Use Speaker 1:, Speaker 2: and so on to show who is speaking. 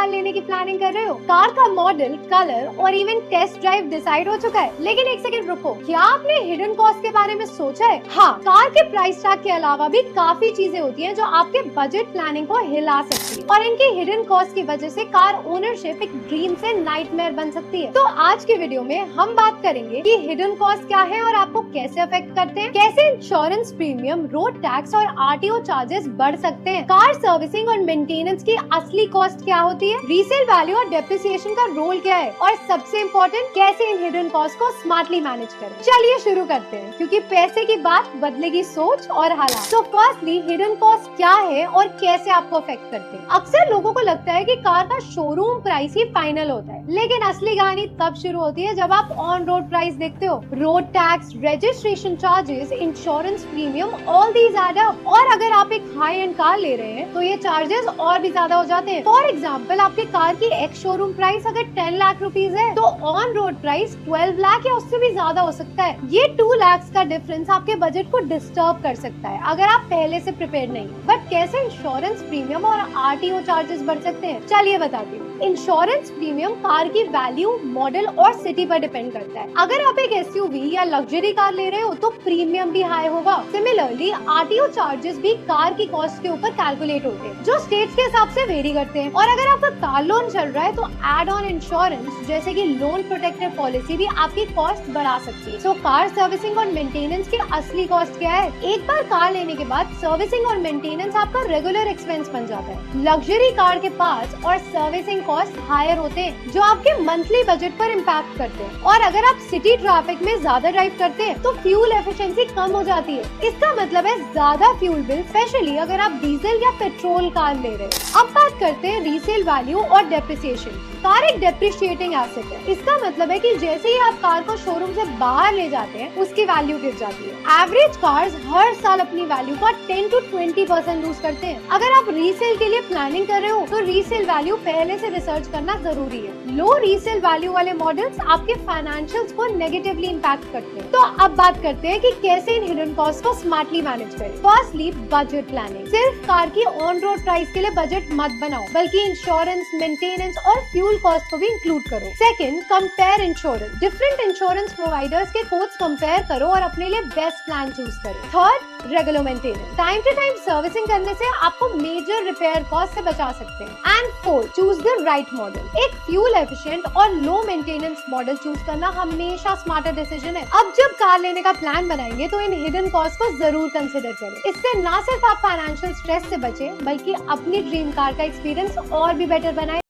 Speaker 1: Car लेने की planning कर रहे हो, कार का मॉडल, कलर और इवन टेस्ट ड्राइव डिसाइड हो चुका है, लेकिन एक सेकंड रुको, क्या आपने हिडन कॉस्ट के बारे में सोचा है? हाँ, कार के प्राइस टैग के अलावा भी काफी चीजें होती हैं जो आपके बजट प्लानिंग को हिला सकती है, और इनकी हिडन कॉस्ट की वजह से कार ओनरशिप एक ड्रीम से नाइटमेयर बन सकती है। तो आज के वीडियो में हम बात करेंगे कि हिडन कॉस्ट क्या है और आपको कैसे अफेक्ट करते हैं, कैसे इंश्योरेंस प्रीमियम, रोड टैक्स और आरटीओ चार्जेस बढ़ सकते हैं, कार सर्विसिंग और मेंटेनेंस की असली कॉस्ट क्या होती है, रीसेल वैल्यू और डेप्रिसिएशन का रोल क्या है, और सबसे इम्पोर्टेंट कैसे इन हिडन कॉस्ट को स्मार्टली मैनेज करें। चलिए शुरू करते हैं, क्योंकि पैसे की बात बदलेगी सोच और हालात। तो फर्स्टली हिडन कॉस्ट क्या है और कैसे आपको अफेक्ट करते हैं। अक्सर लोगों को लगता है कि कार का शोरूम प्राइस ही फाइनल होता है, लेकिन असली कहानी तब शुरू होती है जब आप ऑन रोड प्राइस देखते हो। Road tax, registration charges, insurance premium, all these add up. और अगर आप एक हाई एंड कार ले रहे हैं तो ये चार्जेस और भी ज्यादा हो जाते हैं। फॉर एग्जाम्पल, आपकी कार की एक्स शोरूम प्राइस अगर 10 लाख रुपीज है तो ऑन रोड प्राइस 12 लाख या उससे भी ज्यादा हो सकता है। ये 2 लाख का डिफरेंस आपके बजट को डिस्टर्ब कर सकता है अगर आप पहले से प्रिपेयर नहीं। बट कैसे इंश्योरेंस प्रीमियम और आरटीओ चार्जेस बढ़ सकते हैं, चलिए बताती हूँ। इंश्योरेंस प्रीमियम कार की वैल्यू, मॉडल और सिटी पर डिपेंड करता है। अगर आप एक एसयूवी या लग्जरी कार ले रहे हो तो प्रीमियम भी हाई होगा। सिमिलरली आरटीओ चार्जेस भी कार की कॉस्ट के ऊपर कैलकुलेट होते हैं, जो स्टेट्स के हिसाब से वेरी करते हैं। और अगर आपका कार लोन चल रहा है तो एड ऑन इंश्योरेंस जैसे कि लोन प्रोटेक्टर पॉलिसी भी आपकी कॉस्ट बढ़ा सकती है। सो कार सर्विसिंग और मेंटेनेंस की असली कॉस्ट क्या है? एक बार कार लेने के बाद सर्विसिंग और मेंटेनेंस आपका रेगुलर एक्सपेंस बन जाता है। लग्जरी कार के पास और सर्विसिंग कॉस्ट हायर होते हैं, जो आपके मंथली बजट पर इम्पैक्ट करते हैं। और अगर आप सिटी ट्रैफिक में ज्यादा ड्राइव करते हैं तो फ्यूल एफिशिएंसी कम हो जाती है। इसका मतलब है ज्यादा फ्यूल बिल, स्पेशली अगर आप डीजल या पेट्रोल कार ले रहे हैं। अब बात करते हैं रीसेल वैल्यू और डेप्रिसिएशन। कार एक डेप्रिशिएटिंग एसेट है। इसका मतलब है कि जैसे ही आप कार को शोरूम से बाहर ले जाते हैं उसकी वैल्यू गिर जाती है। एवरेज कार्स हर साल अपनी वैल्यू का 10 to 20% लूज करते हैं। अगर आप रीसेल के लिए प्लानिंग कर रहे हो तो रीसेल वैल्यू पहले से रिसर्च करना जरूरी है। लो रीसेल वैल्यू वाले मॉडल्स आपके फाइनेंशियल्स को नेगेटिवली इम्पैक्ट करते हैं। तो अब बात करते हैं कि कैसे इन हिडन कॉस्ट को स्मार्टली मैनेज करें। Firstly budget planning. सिर्फ कार की ऑन रोड प्राइस के लिए बजट मत बनाओ, बल्कि इंश्योरेंस, मेंटेनेंस और फ्यूल कॉस्ट को भी इंक्लूड करो। Second, compare insurance. Different insurance providers के कोट्स कंपेयर करो और अपने लिए बेस्ट प्लान चूज करो। Third, regular maintenance. Time to time servicing करने से आपको मेजर रिपेयर कॉस्ट से बचा सकते हैं। And fourth, choose the right model. एक फ्यूल एफिशिएंट और लो मेंटेनेंस मॉडल चूज करना हमेशा स्मार्टर डिसीजन है। अब जब कार लेने का प्लान बनाएंगे तो इन हिडन कॉस्ट को जरूर कंसिडर करें। इससे ना सिर्फ आप फाइनेंशियल स्ट्रेस से बचे, बल्कि अपनी ड्रीम कार का एक्सपीरियंस और भी बेटर बनाए।